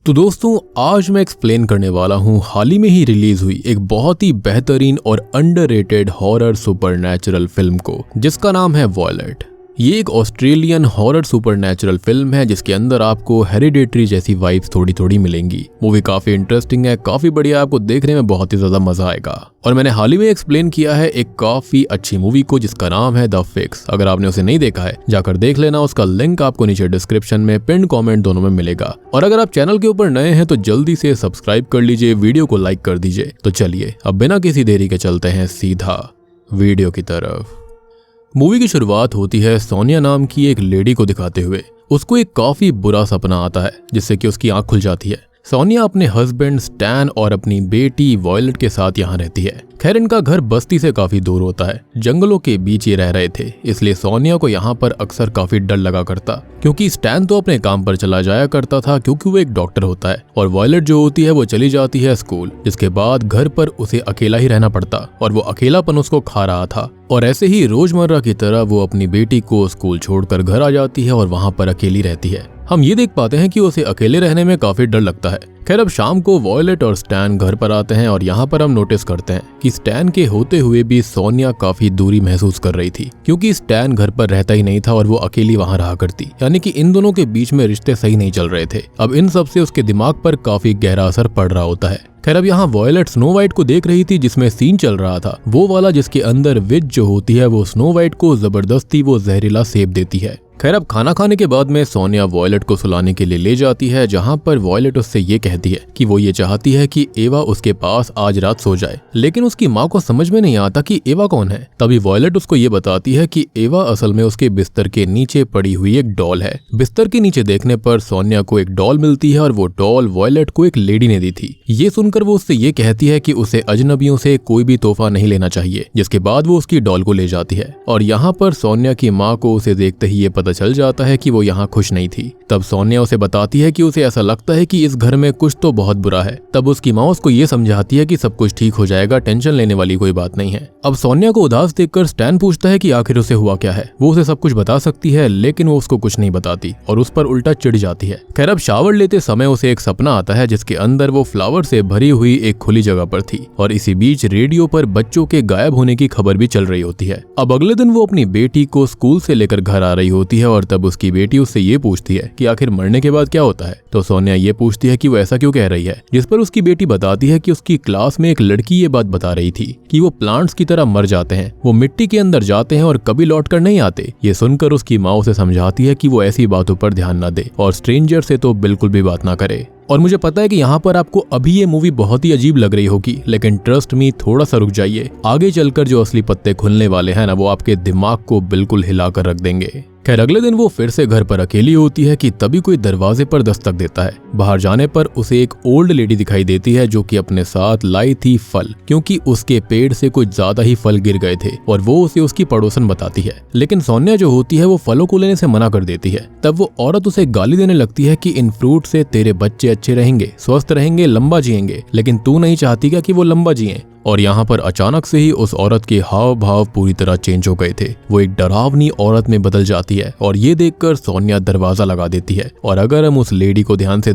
तो दोस्तों आज मैं एक्सप्लेन करने वाला हूँ हाल ही में ही रिलीज हुई एक बहुत ही बेहतरीन और अंडररेटेड हॉरर सुपरनैचुरल फिल्म को, जिसका नाम है वॉयलेट। ये एक ऑस्ट्रेलियन हॉरर सुपरनैचुरल फिल्म है जिसके अंदर आपको हेरिडेटरी जैसी वाइब्स थोड़ी थोड़ी मिलेंगी। मूवी काफी इंटरेस्टिंग है, काफी बढ़िया, आपको देखने में बहुत ही ज्यादा मजा आएगा। और मैंने हाल ही में एक्सप्लेन किया है एक काफी अच्छी मूवी को जिसका नाम है द फिक्स। अगर आपने उसे नहीं देखा है जाकर देख लेना, उसका लिंक आपको नीचे डिस्क्रिप्शन में पिन कमेंट दोनों में मिलेगा। और अगर आप चैनल के ऊपर नए हैं तो जल्दी से सब्सक्राइब कर लीजिए, वीडियो को लाइक कर दीजिए। तो चलिए अब बिना किसी देरी के चलते हैं सीधा वीडियो की तरफ। मूवी की शुरुआत होती है सोनिया नाम की एक लेडी को दिखाते हुए। उसको एक काफी बुरा सपना आता है जिससे कि उसकी आंख खुल जाती है। सोनिया अपने हस्बैंड स्टैन और अपनी बेटी वॉयलेट के साथ यहाँ रहती है। खैर इनका घर बस्ती से काफी दूर होता है, जंगलों के बीच ये रह रहे थे, इसलिए सोनिया को यहाँ पर अक्सर काफी डर लगा करता, क्योंकि स्टैन तो अपने काम पर चला जाया करता था क्योंकि वो एक डॉक्टर होता है, और वॉयलेट जो होती है वो चली जाती है स्कूल, जिसके बाद घर पर उसे अकेला ही रहना पड़ता और वो अकेलापन उसको खा रहा था। और ऐसे ही रोजमर्रा की तरह वो अपनी बेटी को स्कूल छोड़कर घर आ जाती है और वहां पर अकेली रहती है। हम ये देख पाते हैं कि उसे अकेले रहने में काफी डर लगता है। खैर अब शाम को वॉयलेट और स्टैन घर पर आते हैं और यहाँ पर हम नोटिस करते हैं कि स्टैन के होते हुए भी सोनिया काफी दूरी महसूस कर रही थी, क्योंकि स्टैन घर पर रहता ही नहीं था और वो अकेली वहाँ रहा करती, यानी कि इन दोनों के बीच में रिश्ते सही नहीं चल रहे थे। अब इन सब से उसके दिमाग पर काफी गहरा असर पड़ रहा होता है। खैर अब यहाँ वॉयलेट स्नो वाइट को देख रही थी जिसमें सीन चल रहा था, वो वाला जिसके अंदर विच जो होती है वो स्नो वाइट को जबरदस्ती वो जहरीला सेब देती है। खैर अब खाना खाने के बाद में सोनिया वॉयलेट को सुलाने के लिए ले जाती है, जहाँ पर वॉयलेट उससे ये कहती है कि वो ये चाहती है कि एवा उसके पास आज रात सो जाए, लेकिन उसकी माँ को समझ में नहीं आता कि एवा कौन है। तभी वॉयलेट उसको ये बताती है कि एवा असल में उसके बिस्तर के नीचे पड़ी हुई एक डॉल है। बिस्तर के नीचे देखने पर सोनिया को एक डॉल मिलती है और वो डॉल वॉयलेट को एक लेडी ने दी थी। ये सुनकर वो उससे ये कहती है कि उसे अजनबियों से कोई भी तोहफा नहीं लेना चाहिए, जिसके बाद वो उसकी डॉल को ले जाती है। और यहाँ पर सोनिया की माँ को उसे देखते ही ये पता चल जाता है कि वो यहाँ खुश नहीं थी। तब सोनिया उसे बताती है कि उसे ऐसा लगता है कि इस घर में कुछ तो बहुत बुरा है। तब उसकी माँ उसको ये समझाती है कि सब कुछ ठीक हो जाएगा, टेंशन लेने वाली कोई बात नहीं है। अब सोनिया को उदास देखकर स्टैन पूछता है कि आखिर उसे हुआ क्या है। वो उसे सब कुछ बता सकती है, लेकिन वो उसको कुछ नहीं बताती और उस पर उल्टा चिढ़ जाती है। खैर अब शावर लेते समय उसे एक सपना आता है जिसके अंदर वो फ्लावर से भरी हुई एक खुली जगह पर थी, और इसी बीच रेडियो पर बच्चों के गायब होने की खबर भी चल रही होती है। अब अगले दिन वो अपनी बेटी को स्कूल से लेकर घर आ रही होती है और तब उसकी बेटी उससे ये पूछती है कि आखिर मरने के बाद क्या होता है। तो सोनिया ये पूछती है कि वो ऐसा क्यों कह रही है, जिस पर उसकी बेटी बताती है कि उसकी क्लास में एक लड़की ये बात बता रही थी कि वो प्लांट्स की तरह मर जाते हैं, वो मिट्टी के अंदर जाते हैं और कभी लौट कर नहीं आते। ये सुनकर उसकी माँ उसे समझाती है कि वो ऐसी बातों पर ध्यान न दे और स्ट्रेंजर से तो बिल्कुल भी बात ना करे। और मुझे पता है कि यहाँ पर आपको अभी ये मूवी बहुत ही अजीब लग रही होगी, लेकिन ट्रस्ट मी थोड़ा सा रुक जाइए, आगे चलकर जो असली पत्ते खुलने वाले हैं ना, वो आपके दिमाग को बिल्कुल हिला कर रख देंगे। खैर अगले दिन वो फिर से घर पर अकेली होती है कि तभी कोई दरवाजे पर दस्तक देता है। बाहर जाने पर उसे एक ओल्ड लेडी दिखाई देती है जो कि अपने साथ लाई थी फल, क्योंकि उसके पेड़ से कुछ ज्यादा ही फल गिर गए थे, और वो उसे उसकी पड़ोसन बताती है। लेकिन सोनिया जो होती है वो फलों को लेने से मना कर देती है। तब वो औरत उसे गाली देने लगती है कि इन फ्रूट से तेरे बच्चे अच्छे रहेंगे, स्वस्थ रहेंगे, लंबा जिएंगे, लेकिन तू नहीं चाहती क्या कि वो लंबा जिए। और यहाँ पर अचानक से ही उस औरत के हाव भाव पूरी तरह चेंज हो गए थे। वो एक डरावनी औरत में बदल जाती है और ये देखकर सोनिया दरवाजा लगा देती है। और अगर हम उस लेडी को ध्यान से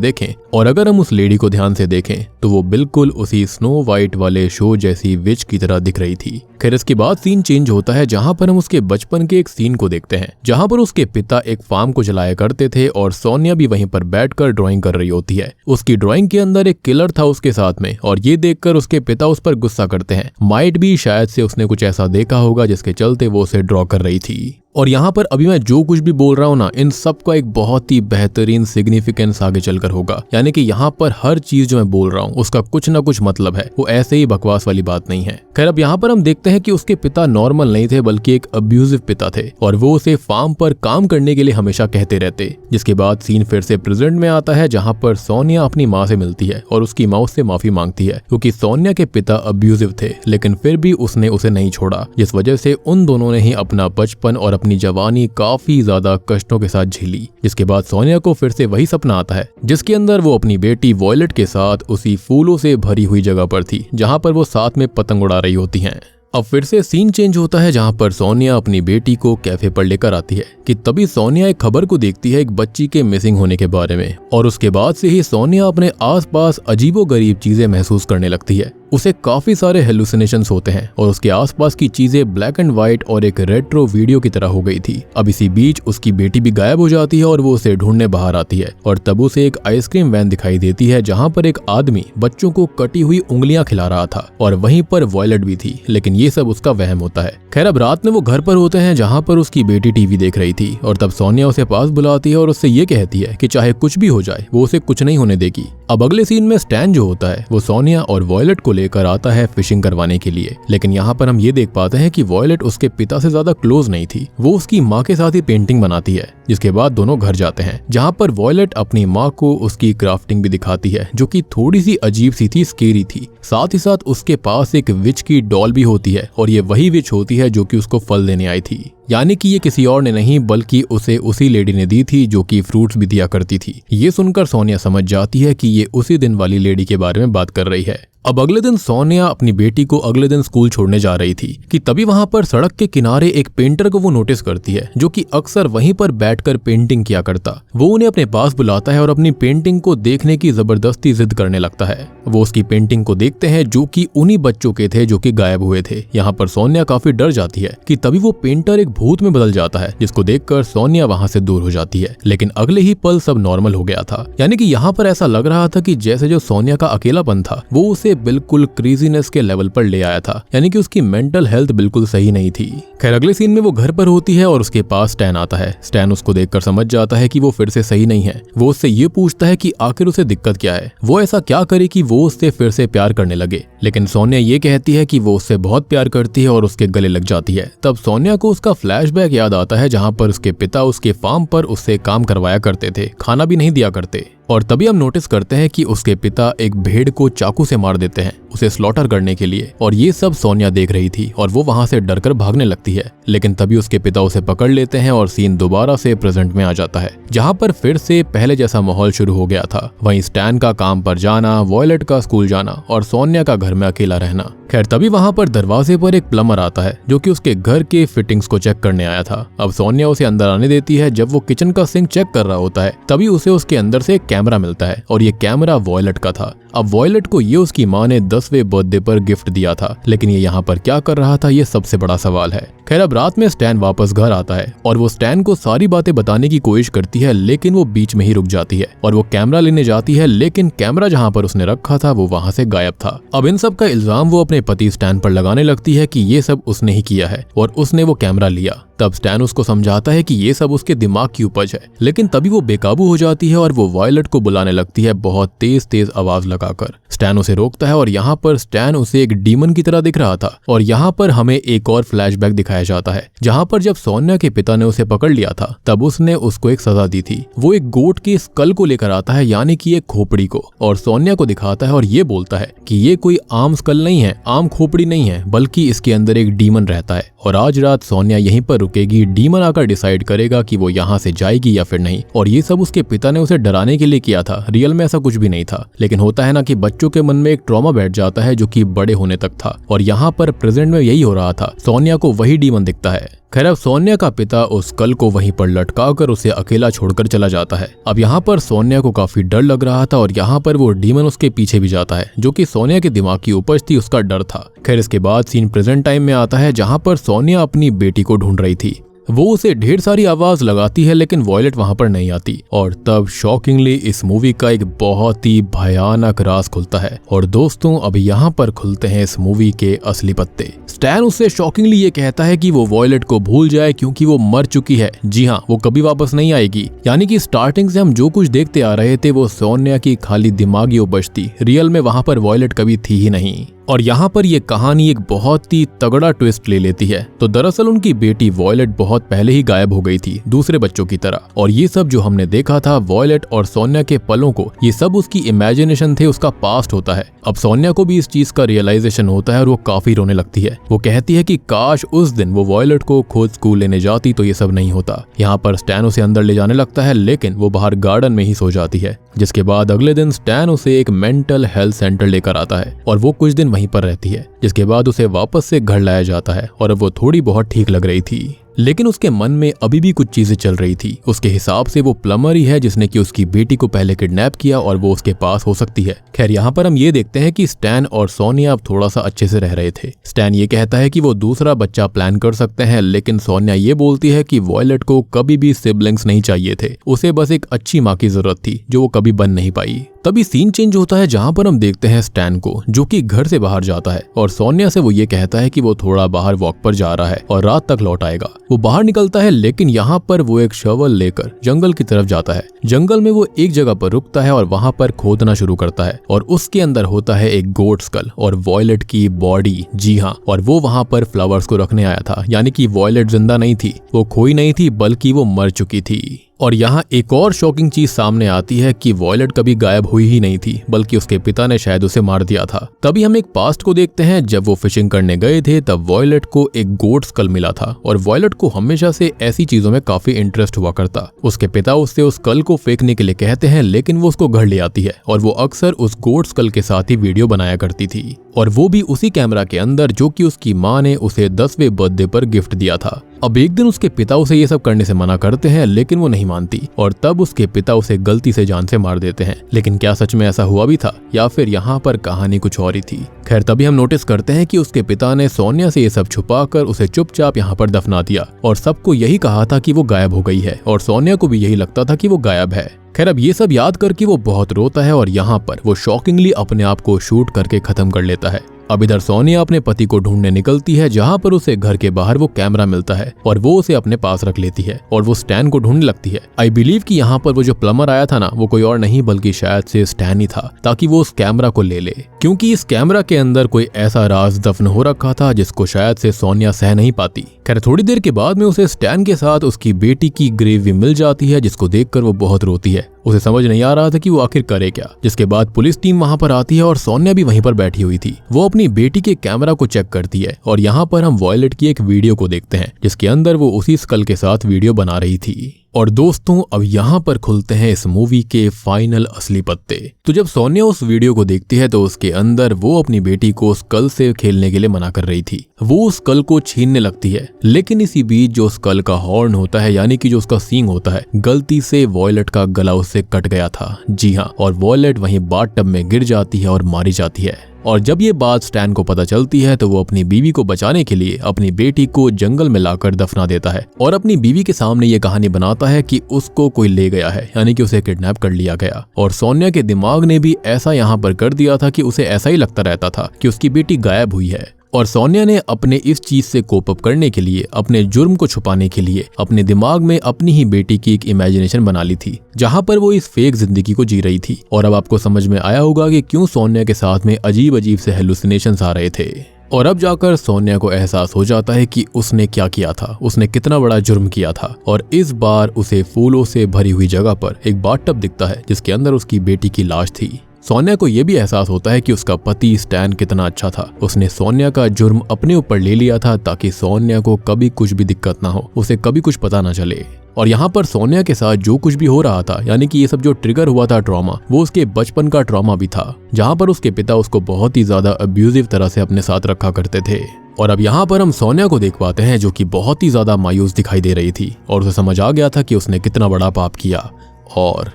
देखें तो वो बिल्कुल उसी स्नो वाइट वाले शो जैसी विच की तरह दिख रही थी। खैर इसके बाद सीन चेंज होता है, जहाँ पर हम उसके बचपन के एक सीन को देखते हैं, जहाँ पर उसके पिता एक फार्म को चलाया करते थे और सोनिया भी वहीं पर बैठकर ड्राइंग कर रही होती है। उसकी ड्राइंग के अंदर एक किलर था उसके साथ में, और ये देखकर उसके पिता उस पर गुस्सा करते हैं। माइट भी शायद से उसने कुछ ऐसा देखा होगा जिसके चलते वो उसे ड्रॉ कर रही थी। और यहाँ पर अभी मैं जो कुछ भी बोल रहा हूँ ना, इन सब का एक बहुत ही बेहतरीन सिग्निफिकेंस आगे चलकर होगा, यानी कि यहाँ पर हर चीज जो मैं बोल रहा हूँ उसका कुछ ना कुछ मतलब है, वो ऐसे ही बकवास वाली बात नहीं है। खैर अब यहाँ पर हम देखते हैं कि उसके पिता नॉर्मल नहीं थे, बल्कि एक अब्यूजिव पिता थे, और वो उसे फार्म पर काम करने के लिए हमेशा कहते रहते। जिसके बाद सीन फिर से प्रेजेंट में आता है, जहाँ पर सोनिया अपनी माँ से मिलती है और उसकी माँ उससे माफी मांगती है, क्योंकि सोनिया के पिता अब्यूजिव थे, लेकिन फिर भी उसने उसे नहीं छोड़ा, जिस वजह से उन दोनों ने ही अपना बचपन और अपनी जवानी काफी ज्यादा कष्टों के साथ झेली। जिसके बाद सोनिया को फिर से वही सपना आता है, जिसके अंदर वो अपनी बेटी वॉयलेट के साथ उसी फूलों से भरी हुई जगह पर थी, जहाँ पर वो साथ में पतंग उड़ा रही होती हैं। अब फिर से सीन चेंज होता है जहां पर सोनिया अपनी बेटी को कैफे पर लेकर आती है कि तभी सोनिया एक खबर को देखती है एक बच्ची के मिसिंग होने के बारे में, और उसके बाद से ही सोनिया अपने आसपास अजीबोगरीब चीजें महसूस करने लगती है। उसे काफी सारे हेलुसिनेशंस होते हैं और उसके आसपास की चीजें ब्लैक एंड व्हाइट और एक रेट्रो वीडियो की तरह हो गई थी। अब इसी बीच उसकी बेटी भी गायब हो जाती है और वो उसे ढूंढने बाहर आती है, और तब उसे एक आइसक्रीम वैन दिखाई देती है जहां पर एक आदमी बच्चों को कटी हुई उंगलियां खिला रहा था, और वहीं पर वॉयलेट भी थी, लेकिन ये सब उसका वहम होता है। खैर, अब रात में वो घर पर होते हैं जहां पर उसकी बेटी टीवी देख रही थी, और तब सोनिया उसे पास बुलाती है और उससे ये कहती है कि चाहे कुछ भी हो जाए वो उसे कुछ नहीं होने देगी। अब अगले सीन में स्टैन जो होता है वो सोनिया और वॉयलेट को लेकर आता है फिशिंग करवाने के लिए, लेकिन यहाँ पर हम ये देख पाते हैं कि वॉयलेट उसके पिता से ज्यादा क्लोज नहीं थी। वो उसकी माँ के साथ ही पेंटिंग बनाती है, जिसके बाद दोनों घर जाते हैं जहाँ पर वॉयलेट अपनी माँ को उसकी क्राफ्टिंग भी दिखाती है, जो कि थोड़ी सी अजीब सी थी, स्केरी थी। साथ ही साथ उसके पास एक विच की डॉल भी होती है, और ये वही विच होती है जो कि उसको फल देने आई थी, यानी कि ये किसी और ने नहीं बल्कि उसे उसी लेडी ने दी थी जो कि फ्रूट्स भी दिया करती थी। ये सुनकर सोनिया समझ जाती है कि ये उसी दिन वाली लेडी के बारे में बात कर रही है। अब अगले दिन सोनिया अपनी बेटी को अगले दिन स्कूल छोड़ने जा रही थी कि तभी वहां पर सड़क के किनारे एक पेंटर को वो नोटिस करती है, जो कि अक्सर वहीं पर बैठकर पेंटिंग किया करता। वो उन्हें अपने पास बुलाता है और अपनी पेंटिंग को देखने की जबरदस्ती जिद करने लगता है। वो उसकी पेंटिंग को देखते हैं जो कि उन्हीं बच्चों के थे जो कि गायब हुए थे। यहाँ पर सोनिया काफी डर जाती है कि तभी वो पेंटर एक भूत में बदल जाता है, जिसको देखकर सोनिया वहां से दूर हो जाती है। लेकिन अगले ही पल सब नॉर्मल हो गया था, यानी कि यहाँ पर ऐसा लग रहा था कि जैसे जो सोनिया का अकेलापन था वो उसे बिल्कुल क्रेजीनेस के लेवल पर ले आया था, यानी कि उसकी मेंटल हेल्थ बिल्कुल सही नहीं थी। खैर, अगले सीन में वो घर पर होती है और उसके पास स्टैन आता है। स्टैन उसको देखकर समझ जाता है कि वो फिर से सही नहीं है। वो उससे ये पूछता है कि आखिर उसे दिक्कत क्या है, वो ऐसा क्या करे कि वो उससे फिर से प्यार करने लगे। लेकिन सोनिया ये कहती है कि वो उससे बहुत प्यार करती है और उसके गले लग जाती है। तब सोनिया को उसका फ्लैशबैक याद आता है जहाँ पर उसके पिता उसके फार्म पर उससे काम करवाया करते थे, खाना भी नहीं दिया करते। और तभी हम नोटिस करते हैं कि उसके पिता एक भेड़ को चाकू से मार देते हैं उसे स्लॉटर करने के लिए, और ये सब सोनिया देख रही थी और वो वहां से डरकर भागने लगती है। लेकिन तभी उसके पिता उसे पकड़ लेते हैं और सीन दोबारा से प्रेजेंट में आ जाता है, जहां पर फिर से पहले जैसा माहौल शुरू हो गया था। वहीं स्टैन का काम पर जाना, वॉयलेट का स्कूल जाना और सोनिया का घर में अकेला रहना। खैर, तभी वहां पर दरवाजे पर एक प्लम्बर आता है जो कि उसके घर के फिटिंग्स को चेक करने आया था। अब सोनिया उसे अंदर आने देती है। जब वो किचन का सिंक चेक कर रहा होता है तभी उसे उसके अंदर से एक कैमरा मिलता है, और ये कैमरा वॉयलेट का था। अब वॉयलेट को ये उसकी माँ ने 10वें बर्थडे पर गिफ्ट दिया था, लेकिन ये यहाँ पर क्या कर रहा था ये सबसे बड़ा सवाल है। खैर, अब रात में स्टैन वापस घर आता है और वो स्टैन को सारी बातें बताने की कोशिश करती है, लेकिन वो बीच में ही रुक जाती है और वो कैमरा लेने जाती है, लेकिन कैमरा जहाँ पर उसने रखा था वो वहाँ से गायब था। अब इन सब का इल्जाम वो अपने पति स्टैन पर लगाने लगती है कि ये सब उसने ही किया है और उसने वो कैमरा लिया। तब स्टैन उसको समझाता है कि ये सब उसके दिमाग की उपज है, लेकिन तभी वो बेकाबू हो जाती है और वो वॉयलेट को बुलाने लगती है बहुत तेज तेज आवाज लगाकर। स्टैन उसे रोकता है और यहाँ पर स्टैन उसे एक डीमन की तरह दिख रहा था। और यहाँ पर हमें एक और फ्लैशबैक दिखाया जाता है, जहाँ पर जब सोनिया के पिता ने उसे पकड़ लिया था तब उसने उसको एक सजा दी थी। वो एक गोट के स्कल को लेकर आता है, यानी कि एक खोपड़ी को, और सोनिया को दिखाता है और ये बोलता है कि ये कोई आम स्कल नहीं है, आम खोपड़ी नहीं है, बल्कि इसके अंदर एक डीमन रहता है और आज रात सोनिया यहीं पर रुकेगी। डीमन आकर डिसाइड करेगा कि वो यहाँ से जाएगी या फिर नहीं। और ये सब उसके पिता ने उसे डराने के लिए किया था, रियल में ऐसा कुछ भी नहीं था। लेकिन होता है ना कि बच्चों के मन में एक ट्रॉमा बैठ जाता है जो कि बड़े होने तक था, और यहाँ पर प्रेजेंट में यही हो रहा था। सोनिया को वही डीमन दिखता है। खैर, अब सोनिया का पिता उस कल को वहीं पर लटकाकर उसे अकेला छोड़कर चला जाता है। अब यहाँ पर सोनिया को काफी डर लग रहा था और यहाँ पर वो डीमन उसके पीछे भी जाता है, जो कि सोनिया के दिमाग की उपज थी, उसका डर था। खैर, इसके बाद सीन प्रेजेंट टाइम में आता है जहाँ पर सोनिया अपनी बेटी को ढूंढ रही थी। वो उसे ढेर सारी आवाज लगाती है, लेकिन वॉयलेट वहां पर नहीं आती। और तब शॉकिंगली इस मूवी का एक बहुत ही भयानक राज खुलता है। और दोस्तों, अब यहाँ पर खुलते हैं इस मूवी के असली पत्ते। स्टैन उससे शॉकिंगली ये कहता है कि वो वॉयलेट को भूल जाए क्योंकि वो मर चुकी है। जी हाँ, वो कभी वापस नहीं आएगी। यानी कि स्टार्टिंग से हम जो कुछ देखते आ रहे थे वो सोनिया की खाली दिमागी उपज थी, रियल में वहां पर वॉयलेट कभी थी ही नहीं। और यहाँ पर ये कहानी एक बहुत ही तगड़ा ट्विस्ट ले लेती है। तो दरअसल उनकी बेटी वॉयलेट बहुत पहले ही गायब हो गई थी, दूसरे बच्चों की तरह। और ये सब जो हमने देखा था वॉयलेट और सोनिया के पलों को, ये सब उसकी इमेजिनेशन थे, उसका पास्ट होता है। अब सोनिया को भी इस चीज का रियलाइजेशन होता है और वो काफी रोने लगती है। वो कहती है कि काश उस दिन वो वॉयलेट को खुद स्कूल लेने जाती तो ये सब नहीं होता। यहाँ पर स्टैन उसे अंदर ले जाने लगता है, लेकिन वो बाहर गार्डन में ही सो जाती है। जिसके बाद अगले दिन स्टैन उसे एक मेंटल हेल्थ सेंटर लेकर आता है और वो कुछ दिन वहीं पर रहती है, जिसके बाद उसे वापस से घर लाया जाता है और अब वो थोड़ी बहुत ठीक लग रही थी। लेकिन उसके मन में अभी भी कुछ चीजें चल रही थी। उसके हिसाब से वो प्लम्बर ही है जिसने कि उसकी बेटी को पहले किडनैप किया और वो उसके पास हो सकती है। खैर यहाँ पर हम ये देखते हैं कि स्टैन और सोनिया अब थोड़ा सा अच्छे से रह रहे थे। स्टैन ये कहता है कि वो दूसरा बच्चा प्लान कर सकते हैं, लेकिन सोनिया ये बोलती है कि वॉयलेट को कभी भी सिबलिंग्स नहीं चाहिए थे, उसे बस एक अच्छी माँ की जरूरत थी जो वो कभी बन नहीं पाई। तभी सीन चेंज होता है जहां पर हम देखते हैं स्टैन को जो कि घर से बाहर जाता है और सोनिया से वो ये कहता है कि वो थोड़ा बाहर वॉक पर जा रहा है और रात तक लौट आएगा। वो बाहर निकलता है, लेकिन यहाँ पर वो एक शवल लेकर जंगल की तरफ जाता है। जंगल में वो एक जगह पर रुकता है और वहां पर खोदना शुरू करता है और उसके अंदर होता है एक गोट स्कल और वॉयलेट की बॉडी। जी हाँ, और वो वहां पर फ्लावर्स को रखने आया था, यानी कि वॉयलेट जिंदा नहीं थी, वो खोई नहीं थी, बल्कि वो मर चुकी थी। और यहाँ एक और शॉकिंग चीज सामने आती है कि वॉयलेट कभी गायब हुई ही नहीं थी, बल्कि उसके पिता ने शायद उसे मार दिया था। तभी हम एक पास्ट को देखते हैं। जब वो फिशिंग करने गए थे तब वॉयलेट को एक गोट स्कल मिला था और वॉयलेट को हमेशा से ऐसी चीजों में काफी इंटरेस्ट हुआ करता। उसके पिता उससे उस स्कल को फेंकने के लिए कहते हैं, लेकिन वो उसको घर ले आती है और वो अक्सर उस गोट स्कल के साथ ही वीडियो बनाया करती थी, और वो भी उसी कैमरा के अंदर जो कि उसकी माँ ने उसे 10वें बर्थडे पर गिफ्ट दिया था। अब एक दिन उसके पिता उसे ये सब करने से मना करते हैं, लेकिन वो नहीं मानती और तब उसके पिता उसे गलती से जान से मार देते हैं। लेकिन क्या सच में ऐसा हुआ भी था या फिर यहाँ पर कहानी कुछ और ही थी? खैर तभी हम नोटिस करते हैं कि उसके पिता ने सोनिया से ये सब छुपाकर उसे चुपचाप यहाँ पर दफना दिया और सबको यही कहा था कि वो गायब हो गई है और सोनिया को भी यही लगता था कि वो गायब है। खैर अब ये सब याद करके वो बहुत रोता है और यहाँ पर वो शॉकिंगली अपने आप को शूट करके खत्म कर लेता है। अब इधर सोनिया अपने पति को ढूंढने निकलती है, जहां पर उसे घर के बाहर वो कैमरा मिलता है और वो उसे अपने पास रख लेती है और वो स्टैन को ढूंढने लगती है। आई बिलीव कि यहाँ पर वो जो प्लम्बर आया था ना, वो कोई और नहीं बल्कि शायद से स्टैन ही था, ताकि वो उस कैमरा को ले ले, क्योंकि इस कैमरा के अंदर कोई ऐसा राज दफन हो रखा था जिसको शायद से सोनिया सह नहीं पाती। खैर थोड़ी देर के बाद में उसे स्टैन के साथ उसकी बेटी की ग्रेव भी मिल जाती है, जिसको देखकर वो बहुत रोती है। उसे समझ नहीं आ रहा था कि वो आखिर करे क्या। जिसके बाद पुलिस टीम वहां पर आती है और सोनिया भी वहीं पर बैठी हुई थी। वो अपनी बेटी के कैमरा को चेक करती है और यहाँ पर हम वॉयलेट की एक वीडियो को देखते हैं जिसके अंदर वो उसी स्कल के साथ वीडियो बना रही थी। और दोस्तों अब यहाँ पर खुलते हैं इस मूवी के फाइनल असली पत्ते। तो जब सोनिया उस वीडियो को देखती है तो उसके अंदर वो अपनी बेटी को स्कल से खेलने के लिए मना कर रही थी। वो उस स्कल को छीनने लगती है, लेकिन इसी बीच जो स्कल का हॉर्न होता है, यानी कि जो उसका सींग होता है, गलती से वॉयलेट का गला उससे कट गया था। जी हाँ, और वॉयलेट वहीं बाथटब में गिर जाती है और मारी जाती है। और जब ये बात स्टैन को पता चलती है तो वो अपनी बीवी को बचाने के लिए अपनी बेटी को जंगल में लाकर दफना देता है और अपनी बीवी के सामने ये कहानी बनाता है कि उसको कोई ले गया है, यानी कि उसे किडनैप कर लिया गया। और सोनिया के दिमाग ने भी ऐसा यहाँ पर कर दिया था कि उसे ऐसा ही लगता रहता था कि उसकी बेटी गायब हुई है। और सोनिया ने अपने इस चीज से कोप अप करने के लिए, अपने जुर्म को छुपाने के लिए अपने दिमाग में अपनी ही बेटी की एक इमेजिनेशन बना ली थी, जहां पर वो इस फेक जिंदगी को जी रही थी। और अब आपको समझ में आया होगा कि क्यों सोनिया के साथ में अजीब अजीब से हेलुसिनेशंस आ रहे थे। और अब जाकर सोनिया को एहसास हो जाता है कि उसने क्या किया था, उसने कितना बड़ा जुर्म किया था। और इस बार उसे फूलों से भरी हुई जगह पर एक बाथटब दिखता है जिसके अंदर उसकी बेटी की लाश थी। सोनिया को यह भी एहसास होता है कि उसका पति स्टैन कितना अच्छा था। उसने सोनिया का जुर्म अपने ऊपर ले लिया था ताकि सोनिया को कभी कुछ भी दिक्कत ना हो, उसे कभी कुछ पता ना चले। और यहाँ पर सोनिया के साथ जो कुछ भी हो रहा था, यानी कि ये सब जो ट्रिगर हुआ था ट्रॉमा, वो उसके बचपन का ट्रॉमा भी था, जहाँ पर उसके पिता उसको बहुत ही ज्यादा अब्यूजिव तरह से अपने साथ रखा करते थे। और अब यहाँ पर हम सोनिया को देख पाते हैं जो कि बहुत ही ज्यादा मायूस दिखाई दे रही थी और उसे समझ आ गया था कि उसने कितना बड़ा पाप किया। और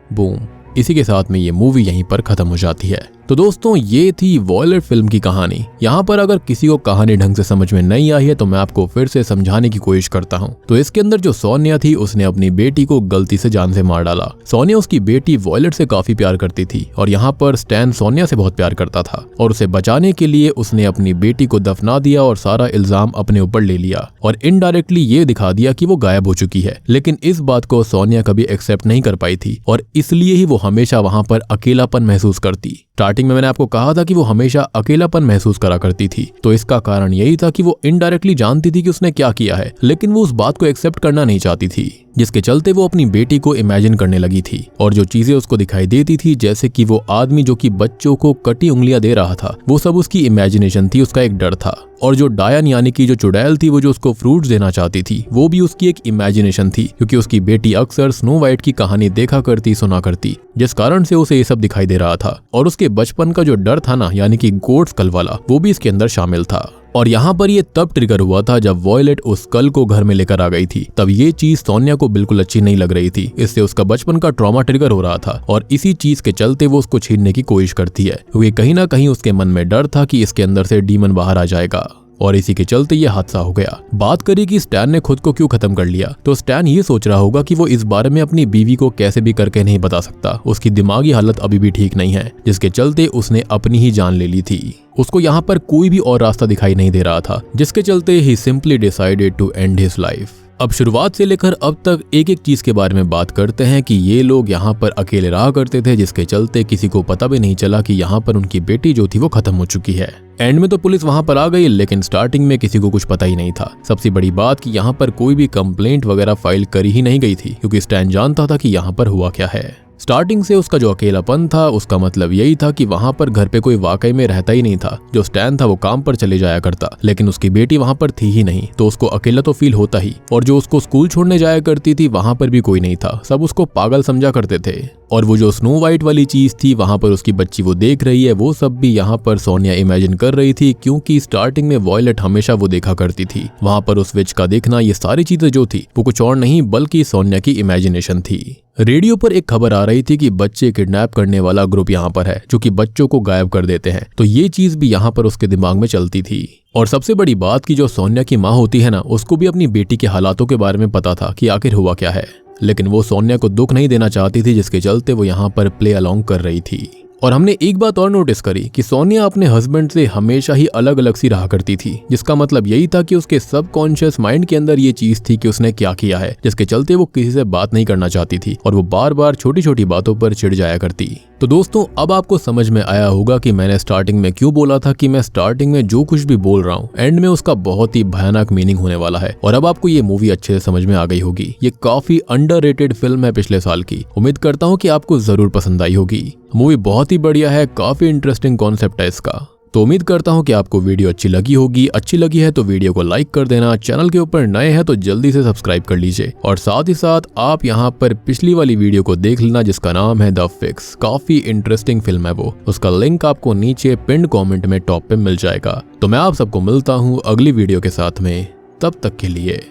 बूम, इसी के साथ में ये मूवी यहीं पर खत्म हो जाती है। तो दोस्तों ये थी वॉयलेट फिल्म की कहानी। यहाँ पर अगर किसी को कहानी ढंग से समझ में नहीं आई है तो मैं आपको फिर से समझाने की कोशिश करता हूँ। तो इसके अंदर जो सोनिया थी उसने अपनी बेटी को गलती से जान से मार डाला। सोनिया उसकी बेटी वॉयलेट से काफी प्यार करती थी और यहाँ पर स्टैन सोनिया से बहुत प्यार करता था और उसे बचाने के लिए उसने अपनी बेटी को दफना दिया और सारा इल्जाम अपने ऊपर ले लिया और इनडायरेक्टली ये दिखा दिया कि वो गायब हो चुकी है। लेकिन इस बात को सोनिया कभी एक्सेप्ट नहीं कर पाई थी और इसलिए ही वो हमेशा वहां पर अकेलापन महसूस करती। स्टार्टिंग में मैंने आपको कहा था कि वो हमेशा अकेलापन महसूस करा करती थी, तो इसका कारण यही था कि वो इनडायरेक्टली जानती थी कि उसने क्या किया है, लेकिन वो उस बात को एक्सेप्ट करना नहीं चाहती थी, जिसके चलते वो अपनी बेटी को इमेजिन करने लगी थी। और जो चीजें उसको दिखाई देती थी, जैसे कि वो आदमी जो कि बच्चों को कटी उंगलियां दे रहा था, वो सब उसकी इमेजिनेशन थी, उसका एक डर था। और जो डायन यानी कि जो चुड़ैल थी वो जो उसको फ्रूट्स देना चाहती थी वो भी उसकी एक इमेजिनेशन थी, क्योंकि उसकी बेटी अक्सर स्नो वाइट की कहानी देखा करती सुना करती, जिस कारण से उसे ये सब दिखाई दे रहा था। और उसके बचपन का जो डर था ना, यानी कि गोट स्कल वाला, वो भी इसके अंदर शामिल था। और यहाँ पर ये तब ट्रिगर हुआ था जब वॉयलेट उस स्कल को घर में लेकर आ गई थी। तब ये चीज सोनिया को बिल्कुल अच्छी नहीं लग रही थी। इससे उसका बचपन का ट्रॉमा ट्रिगर हो रहा था और इसी चीज के चलते वो उसको छीनने की कोशिश करती है, क्योंकि कहीं ना कहीं उसके मन में डर था कि इसके अंदर से डीमन बाहर आ जाएगा। और इसी के चलते ये हादसा हो गया। बात करें कि स्टैन ने खुद को क्यों खत्म कर लिया, तो स्टैन ये सोच रहा होगा कि वो इस बारे में अपनी बीवी को कैसे भी करके नहीं बता सकता। उसकी दिमागी हालत अभी भी ठीक नहीं है, जिसके चलते उसने अपनी ही जान ले ली थी। उसको यहाँ पर कोई भी और रास्ता दिखाई नहीं दे रहा था, जिसके चलते he simply decided to end his life. अब शुरुआत से लेकर अब तक एक एक चीज के बारे में बात करते हैं कि ये लोग यहाँ पर अकेले रहा करते थे, जिसके चलते किसी को पता भी नहीं चला कि यहाँ पर उनकी बेटी जो थी वो खत्म हो चुकी है। एंड में तो पुलिस वहां पर आ गई, लेकिन स्टार्टिंग में किसी को कुछ पता ही नहीं था। सबसे बड़ी बात कि यहाँ पर कोई भी कंप्लेंट वगैरह फाइल करी ही नहीं गई थी, क्योंकि स्टैन जानता था कि यहाँ पर हुआ क्या है। स्टार्टिंग से उसका जो अकेलापन था उसका मतलब यही था कि वहां पर घर पे कोई वाकई में रहता ही नहीं था। जो स्टैन था वो काम पर चले जाया करता, लेकिन उसकी बेटी वहां पर थी ही नहीं, तो उसको अकेला तो फील होता ही। और जो उसको स्कूल छोड़ने जाया करती थी वहां पर भी कोई नहीं था, सब उसको पागल समझा करते थे। और वो जो स्नो वाइट वाली चीज थी वहां पर उसकी बच्ची वो देख रही है, वो सब भी यहाँ पर सोनिया इमेजिन कर रही थी, क्योंकि स्टार्टिंग में वॉयलेट हमेशा वो देखा करती थी। वहां पर उस विच का देखना, ये सारी चीजें जो थी वो कुछ और नहीं बल्कि सोनिया की इमेजिनेशन थी। रेडियो पर एक खबर आ रही थी कि बच्चे किडनैप करने वाला ग्रुप यहाँ पर है, जो कि बच्चों को गायब कर देते हैं। तो ये चीज भी यहाँ पर उसके दिमाग में चलती थी। और सबसे बड़ी बात कि जो सोनिया की माँ होती है ना, उसको भी अपनी बेटी के हालातों के बारे में पता था कि आखिर हुआ क्या है, लेकिन वो सोनिया को दुख नहीं देना चाहती थी, जिसके चलते वो यहाँ पर प्ले अलोंग कर रही थी। और हमने एक बात और नोटिस करी कि सोनिया अपने हस्बैंड से हमेशा ही अलग अलग सी रहा करती थी, जिसका मतलब यही था कि उसके सबकॉन्शियस माइंड के अंदर ये चीज थी कि उसने क्या किया है, जिसके चलते वो किसी से बात नहीं करना चाहती थी और वो बार बार छोटी छोटी बातों पर चिढ़ जाया करती। तो दोस्तों, अब आपको समझ में आया होगा कि मैंने स्टार्टिंग में क्यों बोला था कि मैं स्टार्टिंग में जो कुछ भी बोल रहा हूँ एंड में उसका बहुत ही भयानक मीनिंग होने वाला है। और अब आपको ये मूवी अच्छे से समझ में आ गई होगी। ये काफी अंडररेटेड फिल्म है पिछले साल की। उम्मीद करता हूँ कि आपको जरूर पसंद आई होगी। मूवी बहुत ही बढ़िया है, काफी इंटरेस्टिंग कॉन्सेप्ट है इसका। तो उम्मीद करता हूँ कि आपको वीडियो अच्छी लगी होगी। अच्छी लगी है तो वीडियो को लाइक कर देना, चैनल के ऊपर नए हैं तो जल्दी से सब्सक्राइब कर लीजिए। और साथ ही साथ आप यहाँ पर पिछली वाली वीडियो को देख लेना जिसका नाम है द फिक्स। काफी इंटरेस्टिंग फिल्म है वो, उसका लिंक आपको नीचे पिन्ड कमेंट में टॉप पे मिल जाएगा। तो मैं आप सबको मिलता हूँ अगली वीडियो के साथ में, तब तक के लिए